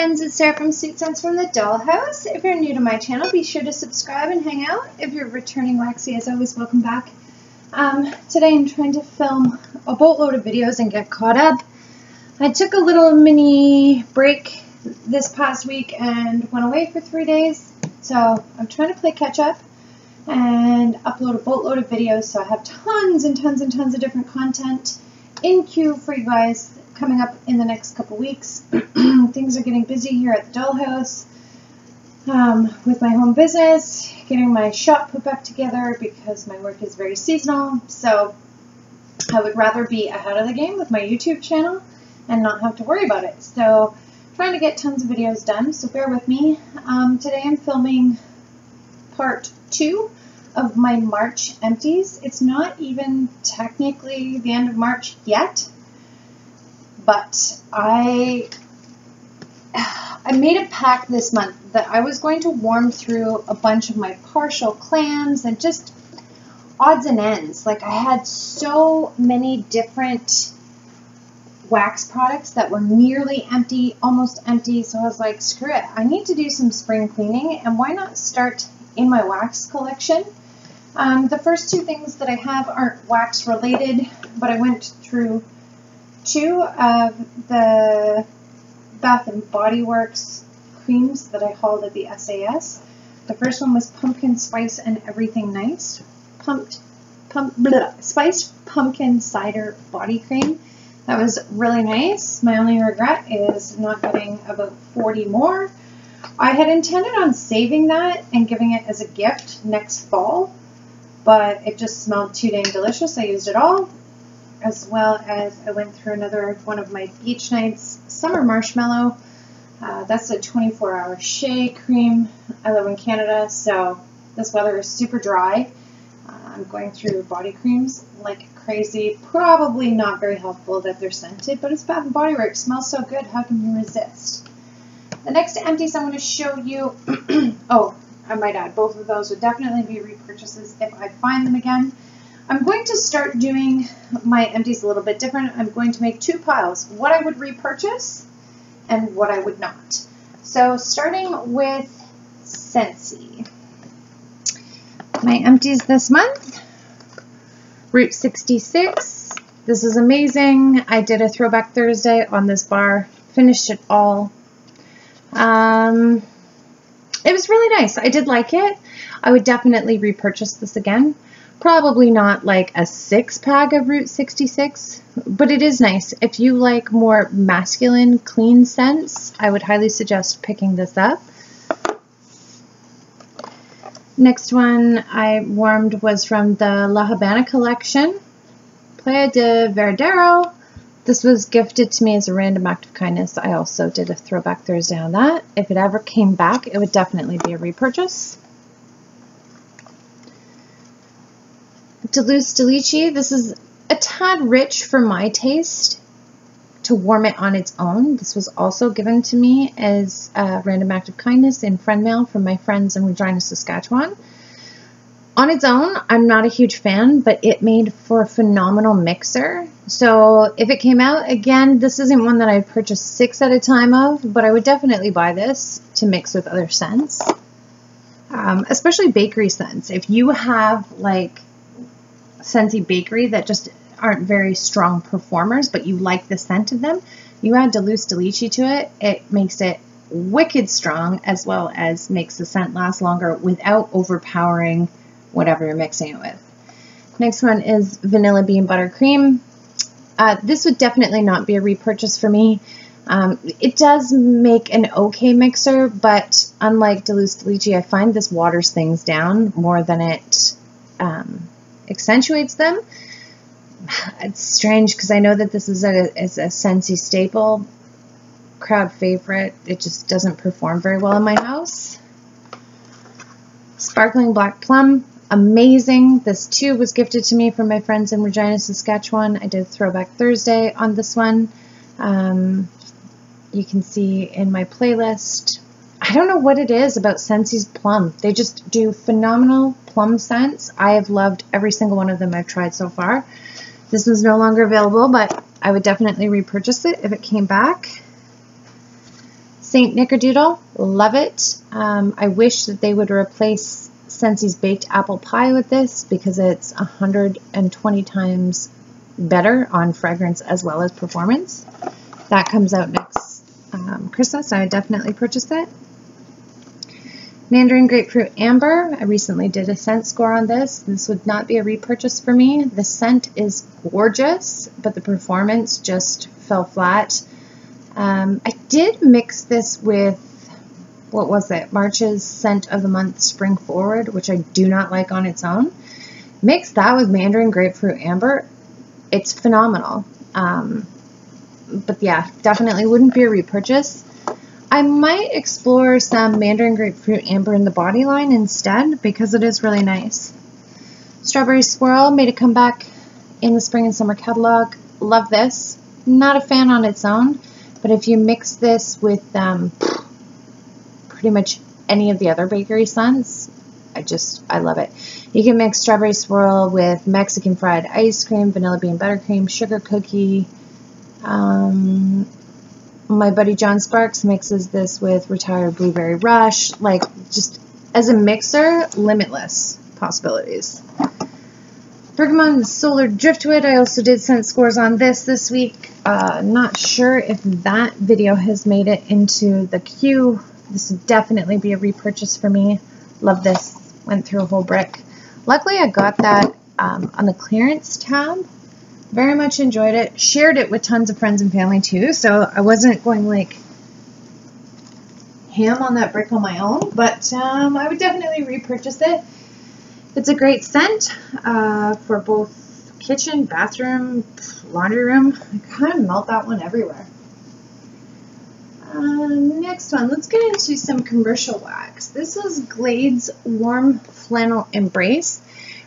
friends, it's Sarah from Sweet Scents from the Dollhouse. If you're new to my channel, be sure to subscribe and hang out. If you're returning waxy, as always, welcome back. Today I'm trying to film a boatload of videos and get caught up. I took a little mini break this past week and went away for 3 days. So I'm trying to play catch up and upload a boatload of videos. So I have tons and tons and tons of different content in queue for you guys coming up in the next couple weeks. Things are getting busy here at the Dollhouse with my home business, getting my shop put back together because my work is very seasonal. So I would rather be ahead of the game with my YouTube channel and not have to worry about it. So trying to get tons of videos done, so bear with me. Today I'm filming part 2 of my March empties. It's not even technically the end of March yet, but I made a pact this month that I was going to warm through a bunch of my partial clams and just odds and ends. Like, I had so many different wax products that were nearly empty, almost empty, so I was like, screw it, I need to do some spring cleaning, and why not start in my wax collection. The first 2 things that I have aren't wax related, but I went through 2 of the Bath and Body Works creams that I hauled at the SAS. The first one was Pumpkin Spice and Everything Nice. Spiced Pumpkin Cider Body Cream. That was really nice. My only regret is not getting about 40 more. I had intended on saving that and giving it as a gift next fall, but it just smelled too dang delicious. I used it all, as well as I went through another one of my Beach Nights Summer Marshmallow. That's a 24-hour shea cream. I live in Canada, so this weather is super dry. I'm going through body creams like crazy. Probably not very helpful that they're scented, but it's Bath and Body Works. Smells so good. How can you resist? The next empties I'm going to show you. Oh, I might add, both of those would definitely be repurchases if I find them again. I'm going to start doing my empties a little bit different. I'm going to make 2 piles, what I would repurchase and what I would not. So starting with Scentsy. My empties this month, Route 66. This is amazing. I did a throwback Thursday on this bar, finished it all. It was really nice. I did like it. I would definitely repurchase this again. Probably not like a 6-pack of Route 66, but it is nice. If you like more masculine, clean scents, I would highly suggest picking this up. Next one I warmed was from the La Habana collection, Playa de Verdero. This was gifted to me as a random act of kindness. I also did a throwback Thursday on that. If it ever came back, it would definitely be a repurchase. Duluth Delici. This is a tad rich for my taste to warm it on its own. This was also given to me as a random act of kindness in friend mail from my friends in Regina, Saskatchewan. On its own, I'm not a huge fan, but it made for a phenomenal mixer. So if it came out, again, this isn't one that I'd purchase 6 at a time of, but I would definitely buy this to mix with other scents, especially bakery scents. If you have like Scentsy bakery that just aren't very strong performers, but you like the scent of them, you add Duluth Delici to it. It makes it wicked strong, as well as makes the scent last longer without overpowering whatever you're mixing it with. Next one is Vanilla Bean Buttercream. This would definitely not be a repurchase for me. It does make an okay mixer, but unlike Duluth Delici, I find this waters things down more than it accentuates them. It's strange because I know that this is a Scentsy staple, crowd favorite. It just doesn't perform very well in my house. Sparkling Black Plum, amazing. This too was gifted to me from my friends in Regina, Saskatchewan. I did Throwback Thursday on this one. You can see in my playlist. I don't know what it is about Scentsy's plum. They just do phenomenal plum scents. I have loved every single one of them I've tried so far. This one's no longer available, but I would definitely repurchase it if it came back. St. Nickerdoodle, love it. I wish that they would replace Scentsy's baked apple pie with this because it's 120 times better on fragrance as well as performance. That comes out next Christmas. I would definitely purchase it. Mandarin Grapefruit Amber. I recently did a scent score on this. This would not be a repurchase for me. The scent is gorgeous, but the performance just fell flat. I did mix this with, what was it? March's Scent of the Month Spring Forward, which I do not like on its own. Mix that with Mandarin Grapefruit Amber. It's phenomenal. But yeah, definitely wouldn't be a repurchase. I might explore some Mandarin Grapefruit Amber in the body line instead because it is really nice. Strawberry Swirl made a comeback in the spring and summer catalog. Love this. Not a fan on its own, but if you mix this with pretty much any of the other bakery scents, I love it. You can mix Strawberry Swirl with Mexican fried ice cream, vanilla bean buttercream, sugar cookie. My buddy John Sparks mixes this with Retired Blueberry Rush. Like, just as a mixer, limitless possibilities. Bergamot Solar Driftwood. I also did scent scores on this week. Not sure if that video has made it into the queue. This would definitely be a repurchase for me. Love this. Went through a whole brick. Luckily, I got that on the clearance tab. Very much enjoyed it. Shared it with tons of friends and family too, so I wasn't going like ham on that brick on my own, but I would definitely repurchase it. It's a great scent for both kitchen, bathroom, laundry room. I kind of melt that one everywhere. Next one, let's get into some commercial wax. This is Glade's Warm Flannel Embrace.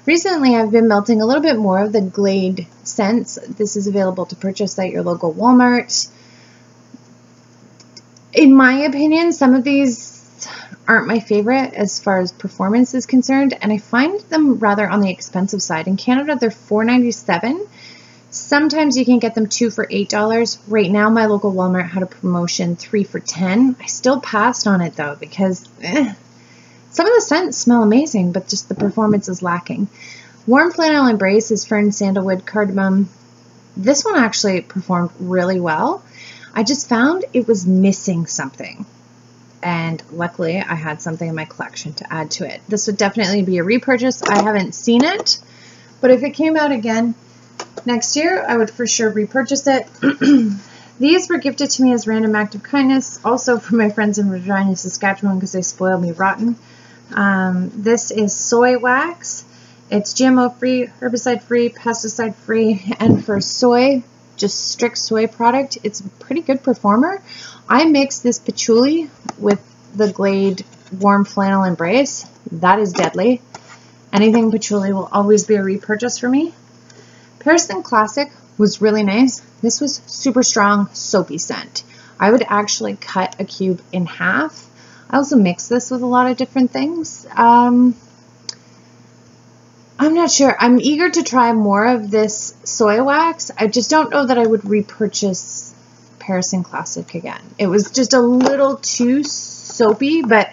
Recently, I've been melting a little bit more of the Glade scents. This is available to purchase at your local Walmart. In my opinion, some of these aren't my favorite as far as performance is concerned, and I find them rather on the expensive side. In Canada, they're $4.97. Sometimes you can get them 2 for $8. Right now, my local Walmart had a promotion 3 for $10. I still passed on it though because some of the scents smell amazing, but just the performance is lacking. Warm Flannel Embrace is fern, sandalwood, cardamom. This one actually performed really well. I just found it was missing something. And luckily, I had something in my collection to add to it. This would definitely be a repurchase. I haven't seen it, but if it came out again next year, I would for sure repurchase it. These were gifted to me as random act of kindness, also from my friends in Regina, Saskatchewan, because they spoiled me rotten. This is soy wax. It's GMO-free, herbicide-free, pesticide-free, and for soy, just strict soy product, it's a pretty good performer. I mixed this patchouli with the Glade Warm Flannel Embrace. That is deadly. Anything patchouli will always be a repurchase for me. Paris Classic was really nice. This was super strong, soapy scent. I would actually cut a cube in half. I also mix this with a lot of different things. I'm not sure. I'm eager to try more of this soy wax. I just don't know that I would repurchase Paris Classic again. It was just a little too soapy, but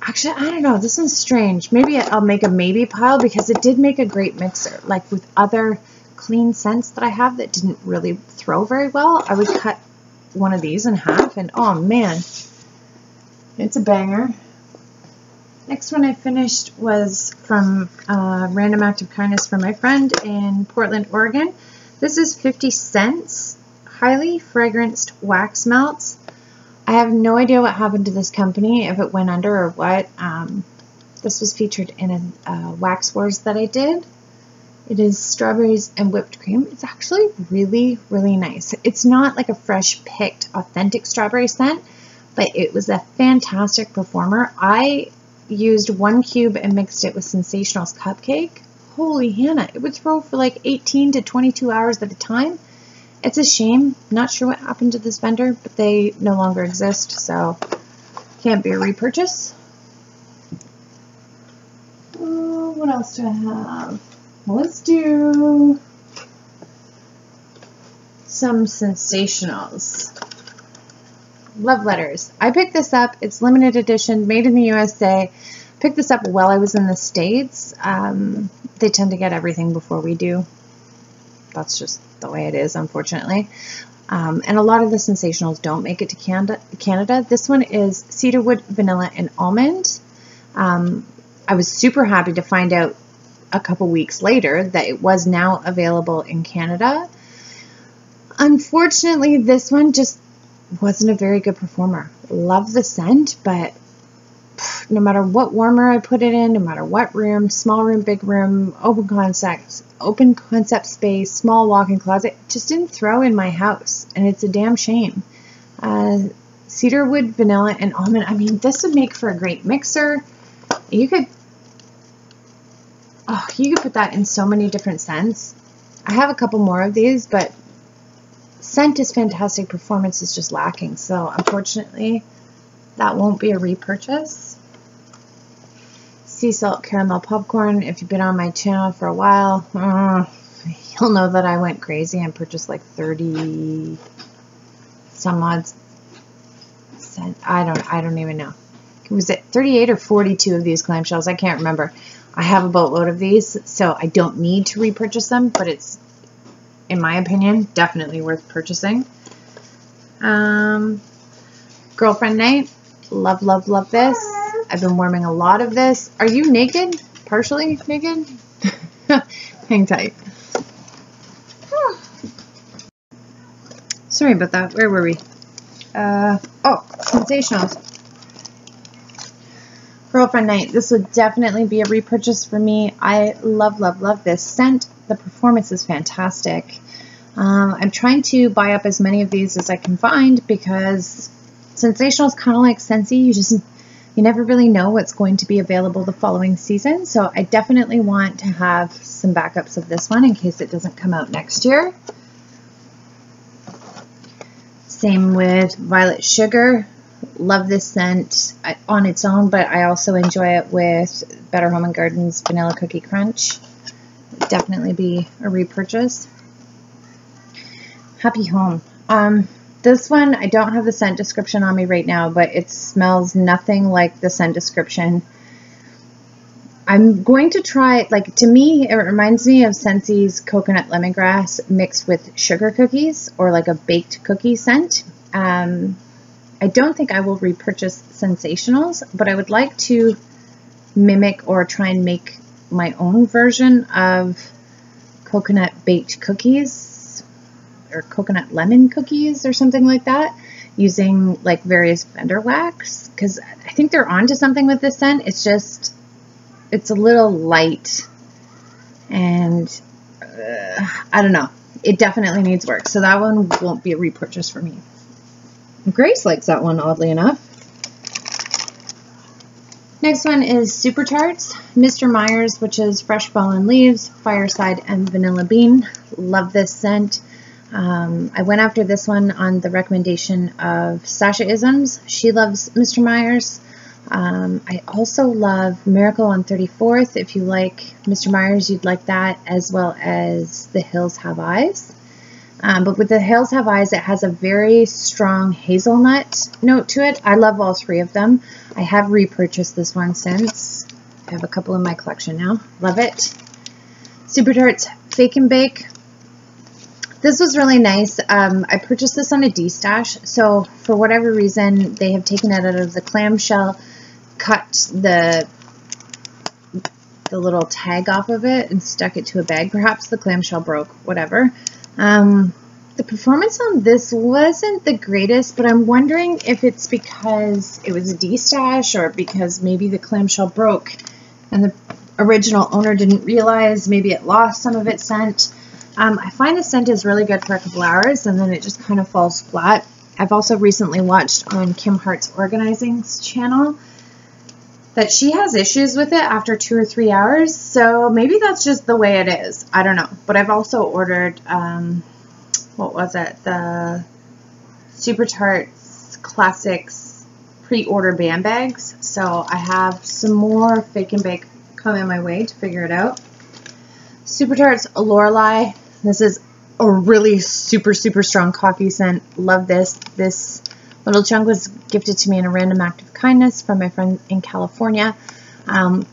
actually, I don't know. This one's strange. Maybe I'll make a maybe pile because it did make a great mixer. Like with other clean scents that I have that didn't really throw very well, I would cut one of these in half and oh man, it's a banger. Next one I finished was from Random Act of Kindness from my friend in Portland, Oregon. This is 50 cents, highly fragranced wax melts. I have no idea what happened to this company, if it went under or what. This was featured in a Wax Wars that I did. It is strawberries and whipped cream. It's actually really, really nice. It's not like a fresh picked authentic strawberry scent, but it was a fantastic performer. I used 1 cube and mixed it with Sensational's Cupcake. Holy Hannah, it would throw for like 18 to 22 hours at a time. It's a shame. Not sure what happened to this vendor, but they no longer exist, so can't be a repurchase. What else do I have? Let's do some Sensationals. Love letters. I picked this up. It's limited edition, made in the USA. Picked this up while I was in the States. They tend to get everything before we do. That's just the way it is, unfortunately. And a lot of the Sensationals don't make it to Canada. This one is cedarwood, vanilla, and almond. I was super happy to find out a couple weeks later that it was now available in Canada. Unfortunately, this one just wasn't a very good performer. Love the scent, but no matter what warmer I put it in, no matter what room, small room, big room, open concept space, small walk-in closet, just didn't throw in my house, and it's a damn shame. Cedarwood, vanilla, and almond. I mean, this would make for a great mixer. You could put that in so many different scents. I have a couple more of these, but scent is fantastic. Performance is just lacking. So unfortunately, that won't be a repurchase. Sea salt caramel popcorn. If you've been on my channel for a while, you'll know that I went crazy and purchased like 30 some odd cent. I don't even know. Was it 38 or 42 of these clamshells? I can't remember. I have a boatload of these, so I don't need to repurchase them, but it's, in my opinion, definitely worth purchasing. Girlfriend night. Love, love, love this. I've been warming a lot of this. Are you naked? Partially naked? Hang tight. Sorry about that. Where were we? Oh, Sensationals. Girlfriend night. This would definitely be a repurchase for me. I love, love, love this scent. The performance is fantastic. I'm trying to buy up as many of these as I can find because Sensational is kind of like Scentsy. You never really know what's going to be available the following season. So I definitely want to have some backups of this one in case it doesn't come out next year. Same with Violet Sugar. Love this scent on its own, but I also enjoy it with Better Home & Garden's Vanilla Cookie Crunch. Would definitely be a repurchase. Happy Home. This one, I don't have the scent description on me right now, but it smells nothing like the scent description. I'm going to try, like, to me, it reminds me of Scentsy's Coconut Lemongrass mixed with sugar cookies, or like a baked cookie scent. I don't think I will repurchase Sensationals, but I would like to mimic or try and make my own version of coconut baked cookies or coconut lemon cookies or something like that using like various vendor wax, because I think they're onto something with this scent. It's just, it's a little light and I don't know. It definitely needs work. So that one won't be a repurchase for me. Grace likes that one, oddly enough. Next one is Super Tarts, Mr. Myers, which is fresh fallen leaves, fireside, and vanilla bean. Love this scent. I went after this one on the recommendation of Sasha Isms. She loves Mr. Myers. I also love Miracle on 34th. If you like Mr. Myers, you'd like that, as well as The Hills Have Eyes. But with The Hills Have Eyes, it has a very strong hazelnut note to it. I love all three of them. I have repurchased this one since. I have a couple in my collection now. Love it. Super Tarts Fake and Bake. This was really nice. I purchased this on a D-stash. So for whatever reason, they have taken it out of the clamshell, cut the little tag off of it, and stuck it to a bag. Perhaps the clamshell broke, whatever. The performance on this wasn't the greatest, but I'm wondering if it's because it was a D-stash or because maybe the clamshell broke and the original owner didn't realize maybe it lost some of its scent. I find the scent is really good for a couple hours and then it just kind of falls flat. I've also recently watched on Kim Hart's Organizing's channel that she has issues with it after 2 or 3 hours, so maybe that's just the way it is. I don't know. But I've also ordered, what was it? The Super Tarts Classics pre-order band bags. So I have some more Fake and Bake coming my way to figure it out. Super Tarts Lorelei. This is a really super, super strong coffee scent. Love this. This Little chunk was gifted to me in a random act of kindness from my friend in California.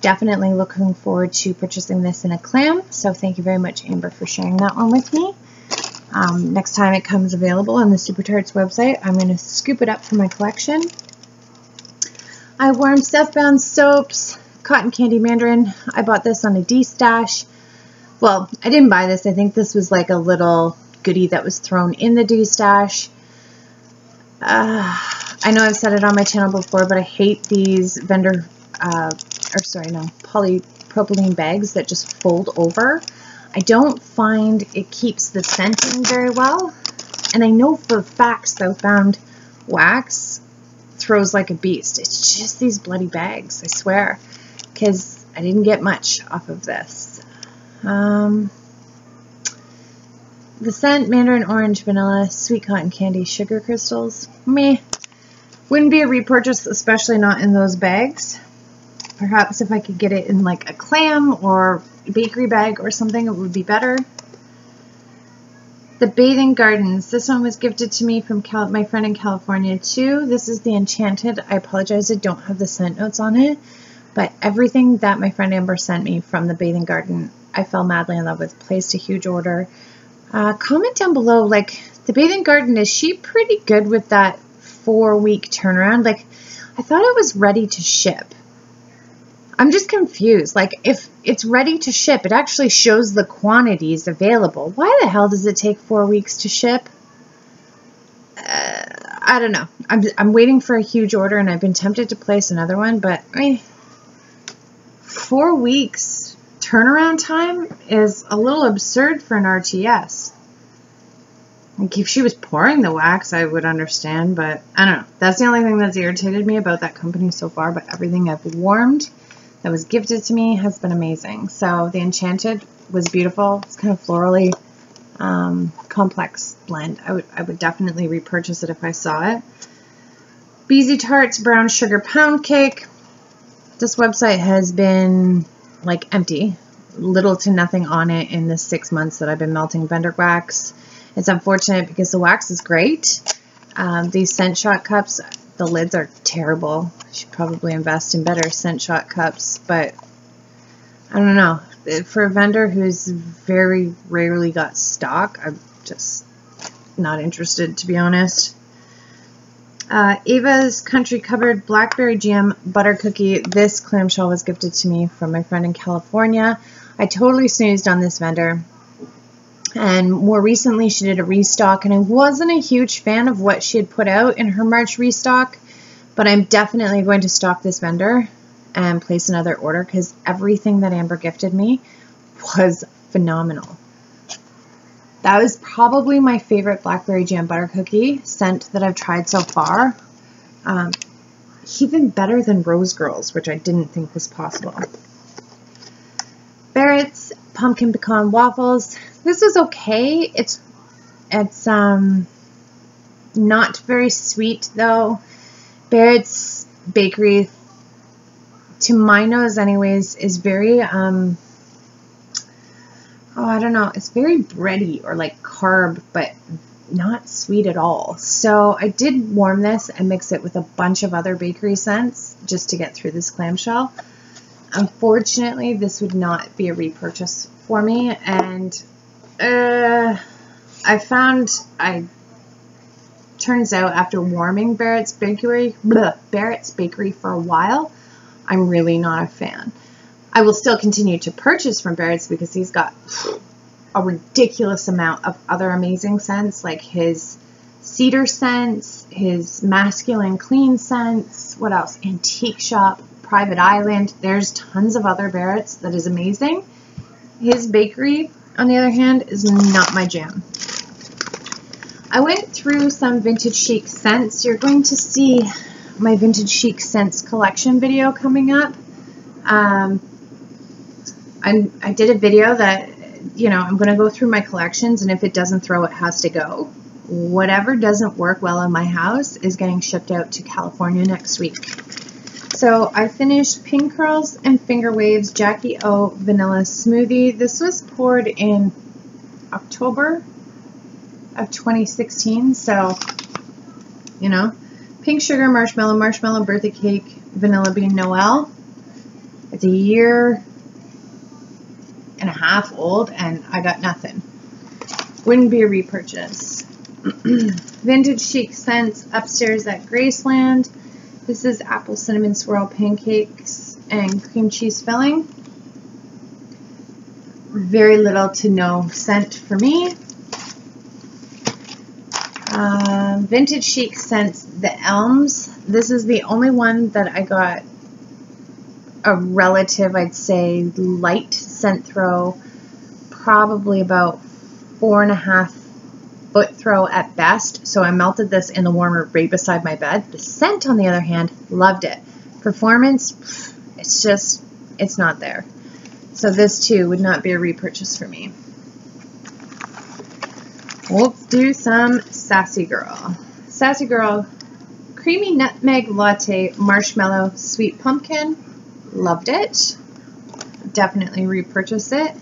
Definitely looking forward to purchasing this in a clam. So thank you very much, Amber, for sharing that one with me. Next time it comes available on the Super Tarts website, I'm going to scoop it up for my collection. I warmed Stuff-Bound soaps, cotton candy mandarin. I bought this on a D-stash. Well, I didn't buy this. I think this was like a little goodie that was thrown in the D-stash. I know I've said it on my channel before, but I hate these polypropylene bags that just fold over. I don't find it keeps the scent in very well. And I know for a fact Southbound wax throws like a beast. It's just these bloody bags, I swear, because I didn't get much off of this. The scent, mandarin orange, vanilla, sweet cotton candy, sugar crystals. Meh. Wouldn't be a repurchase, especially not in those bags. Perhaps if I could get it in like a clam or bakery bag or something, it would be better. The Bathing Gardens. This one was gifted to me from my friend in California too. This is the Enchanted. I apologize, I don't have the scent notes on it. But everything that my friend Amber sent me from the Bathing Garden, I fell madly in love with. Placed a huge order. Comment down below, like, the Bathing Garden, is she pretty good with that 4-week turnaround? Like, I thought it was ready to ship. I'm just confused. Like, if it's ready to ship, it actually shows the quantities available. Why the hell does it take 4 weeks to ship? I don't know. I'm waiting for a huge order, and I've been tempted to place another one, but 4 weeks turnaround time is a little absurd for an RTS. Like, if she was pouring the wax, I would understand, but I don't know. That's the only thing that's irritated me about that company so far, but everything I've warmed that was gifted to me has been amazing. So the Enchanted was beautiful. It's kind of florally complex blend. I would definitely repurchase it if I saw it. BZ Tarts brown sugar pound cake. This website has been like empty, little to nothing on it in the 6 months that I've been melting vendor wax. It's unfortunate because the wax is great. These scent shot cups, the lids are terrible. I should probably invest in better scent shot cups, but I don't know. For a vendor who's very rarely got stock, I'm just not interested, to be honest. Ava's Country Covered Blackberry Jam Butter Cookie. This clamshell was gifted to me from my friend in California. I totally snoozed on this vendor. And more recently, she did a restock, and I wasn't a huge fan of what she had put out in her March restock, but I'm definitely going to stock this vendor and place another order because everything that Amber gifted me was phenomenal. That was probably my favorite Blackberry Jam Butter Cookie scent that I've tried so far. Even better than Rose Girls, which I didn't think was possible. Barrett's Pumpkin Pecan Waffles. This is okay. It's not very sweet though. Barrett's Bakery, to my nose anyways, is very I don't know, it's very bready or like carb, but not sweet at all. So I did warm this and mix it with a bunch of other bakery scents just to get through this clamshell. Unfortunately, this would not be a repurchase for me, and turns out after warming Barrett's Bakery for a while, I'm really not a fan. I will still continue to purchase from Barrett's because he's got a ridiculous amount of other amazing scents, like his cedar scents, his masculine clean scents, what else? Antique Shop, Private Island. There's tons of other Barrett's that is amazing. His bakery, on the other hand, is not my jam. I went through some Vintage Chic scents. You're going to see my Vintage Chic scents collection video coming up. I did a video that, you know, I'm going to go through my collections, and if it doesn't throw, it has to go. Whatever doesn't work well in my house is getting shipped out to California next week. So I finished Pink Curls and Finger Waves Jackie O Vanilla Smoothie. This was poured in October of 2016, so, you know, Pink sugar marshmallow, marshmallow birthday cake, vanilla bean Noel. It's a year and a half old and I got nothing. Wouldn't be a repurchase. Vintage chic scents upstairs at Graceland. This is apple cinnamon swirl pancakes and cream cheese filling. Very little to no scent for me. Vintage chic scents, the Elms. This is the only one that I got a relative, I'd say, light scent throw. Probably about 4.5 foot throw at best. So I melted this in the warmer right beside my bed. The scent, on the other hand, loved it. Performance, it's not there. So this too would not be a repurchase for me. Let's do some Sassy Girl. Sassy Girl, creamy nutmeg latte, marshmallow, sweet pumpkin. Loved it. Definitely repurchase it.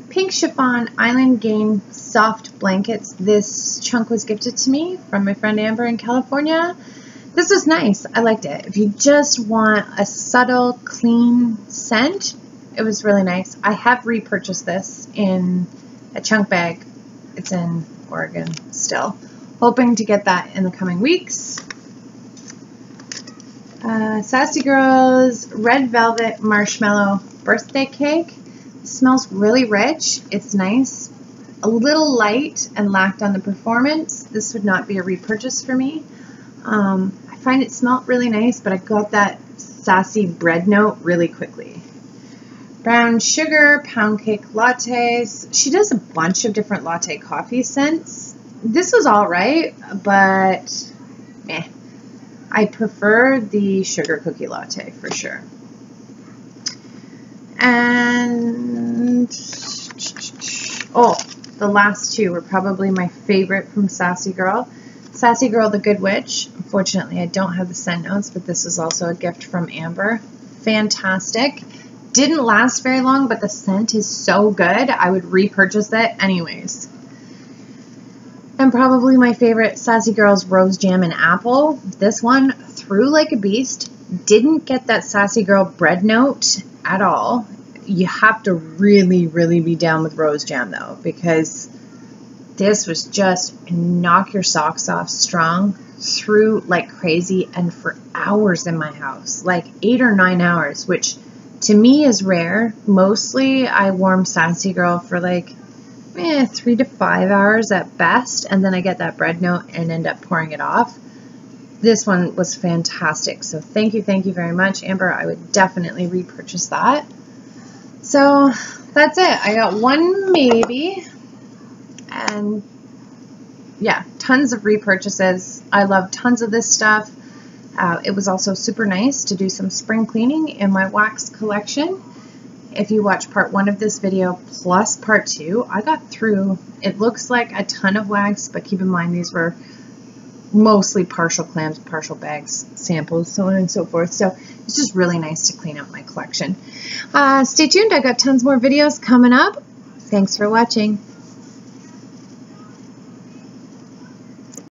Pink chiffon Island Game soft blankets. This chunk was gifted to me from my friend Amber in California. This was nice. I liked it. If you just want a subtle, clean scent, it was really nice. I have repurchased this in a chunk bag. It's in Oregon still. Hoping to get that in the coming weeks. Sassy Girls Red Velvet Marshmallow Birthday Cake. It smells really rich. It's nice. A little light and lacked on the performance. This would not be a repurchase for me. I find it smelled really nice, but I got that sassy bread note really quickly. Brown sugar, pound cake lattes. She does a bunch of different latte coffee scents. This was all right, but meh. I prefer the sugar cookie latte for sure. And the last two were probably my favorite from Sassy Girl. Sassy Girl the Good Witch. Unfortunately, I don't have the scent notes, but this is also a gift from Amber. Fantastic. Didn't last very long, but the scent is so good, I would repurchase it anyways. And probably my favorite, Sassy Girl's Rose Jam and Apple. This one threw like a beast. Didn't get that Sassy Girl bread note at all. You have to really, really be down with Rose Jam though, because this was just knock your socks off strong. Threw like crazy and for hours in my house, like 8 or 9 hours, which to me is rare. Mostly I warm Sassy Girl for like 3 to 5 hours at best, and then I get that bread note and end up pouring it off. This one was fantastic. So thank you very much, Amber. I would definitely repurchase that. So that's it. I got one maybe, and yeah, tons of repurchases. I love tons of this stuff. It was also super nice to do some spring cleaning in my wax collection. If you watch part 1 of this video plus part 2, I got through, it looks like a ton of wax, but keep in mind these were mostly partial clams, partial bags, samples, so on and so forth. So it's just really nice to clean up my collection. Stay tuned. I got tons more videos coming up. Thanks for watching.